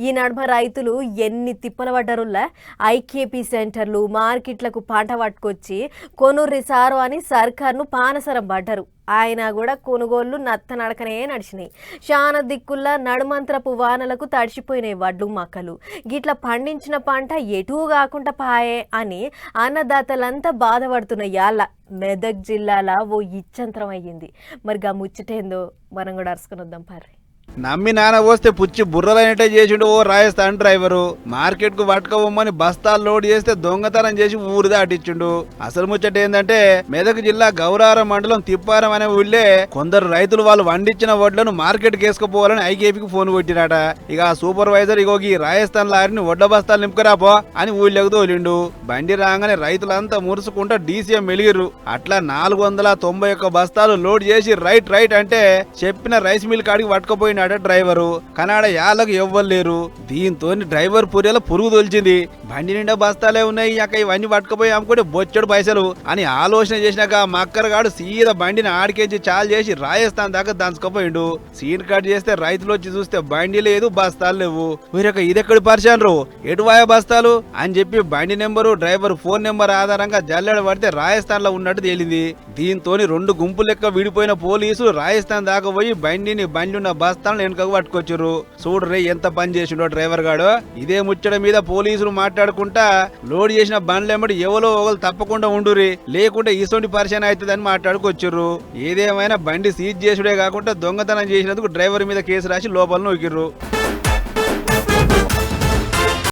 ఈ నడుమ రైతులు ఎన్ని తిప్పల పడ్డరుల్లా ఐకేపీ సెంటర్లు మార్కెట్లకు పంట పట్టుకొచ్చి కొనుర్రి సారు అని సర్కార్ను పానసరం పడ్డరు. ఆయన కూడా కొనుగోళ్లు నత్తనడకనే నడిచినాయి. శాన దిక్కుల్లా నడుమంత్రపు వానలకు తడిచిపోయినాయి వడ్లు మక్కలు. గిట్ల పండించిన పంట ఎటూ కాకుండా పాయే అని అన్నదాతలంతా బాధపడుతున్న యాళ్ళ మెదక్ జిల్లాల ఓ ఇచ్చంతరం అయ్యింది. మరి గా ముచ్చటేందో మనం కూడా అరుసుకుని వద్దాం పార్రి. నమ్మి నాన్న పోస్తే పుచ్చి బుర్రలైనట్టే చేసిండు ఓ రాజస్థాన్ డ్రైవరు. మార్కెట్ కు పట్టుకోవమ్మని బస్తాలు లోడ్ చేస్తే దొంగతనం చేసి ఊరు దాటిచ్చిండు. అసలు ముచ్చట ఏందంటే మెదక్ జిల్లా గౌరారం మండలం తిప్పారం అనే ఊళ్ళే కొందరు రైతులు వాళ్ళు వండించిన వడ్లను మార్కెట్ కేసుకుపోవాలని ఐకేపీకి ఫోన్ కొట్టిరాట. ఇక ఆ సూపర్వైజర్ ఈ రాజస్థాన్ లారీని వడ్ల బస్తాలు నింపుకురాపో అని ఊళ్ళోకి తోలిండు. బండి రాగానే రైతులంతా మురుసుకుంటా డీసీఎం మెలిగిర్రు. అట్లా 491 బస్తాలు లోడ్ చేసి రైట్ అంటే చెప్పిన రైస్ మిల్ కాడికి పట్టుకుపోయిన డ్రైవరు. కనాడ యాళ్ళకు ఎవ్వలేరు. దీంతో డ్రైవర్ పుర్రెల పురుగు తొలిచింది. బండి నిండా బస్తాలే ఉన్నాయి, అక్క ఇవన్నీ పట్టుకుపోయి అమ్ముకుంటే బొచ్చడు పైసలు అని ఆలోచన చేసినాక మక్కరగాడు సీదా బండిని ఆడికేసి చాలు చేసి రాజస్థాన్ దాకా దంచుకుపోయిండు. సీన్ కట్ చేస్తే రైతులు వచ్చి చూస్తే బండి లేదు, బస్తాలు లేవు. వీరొక ఇదెక్కడి పరిచారు, ఎటువాయ బస్తాలు అని చెప్పి బండి నెంబరు డ్రైవర్ ఫోన్ నెంబర్ ఆధారంగా జల్లెడ పడితే రాజస్థాన్ లో ఉన్నట్టు తేలింది. దీంతో 2 గుంపులు లెక్క విడిపోయిన పోలీసులు రాజస్థాన్ దాకా పోయి బండి ఉన్న బస్తాలను వెనుకకు పట్టుకొచ్చారు. చూడరే ఎంత పని చేసిండో డ్రైవర్ గాడు. ఇదే ముచ్చట మీద పోలీసులు మాట్లాడుకుంటా లోడ్ చేసిన బండ్లెంబడి ఎవరో ఒకరు తప్పకుండా ఉండురి, లేకుంటే ఇసొంటి పరిచయం అవుతుందని మాట్లాడుకొచ్చారు. ఏదేమైనా బండి సీజ్ చేసుడే కాకుండా దొంగతనం చేసినందుకు డ్రైవర్ మీద కేసు రాసి లోపల నూకిర్రు.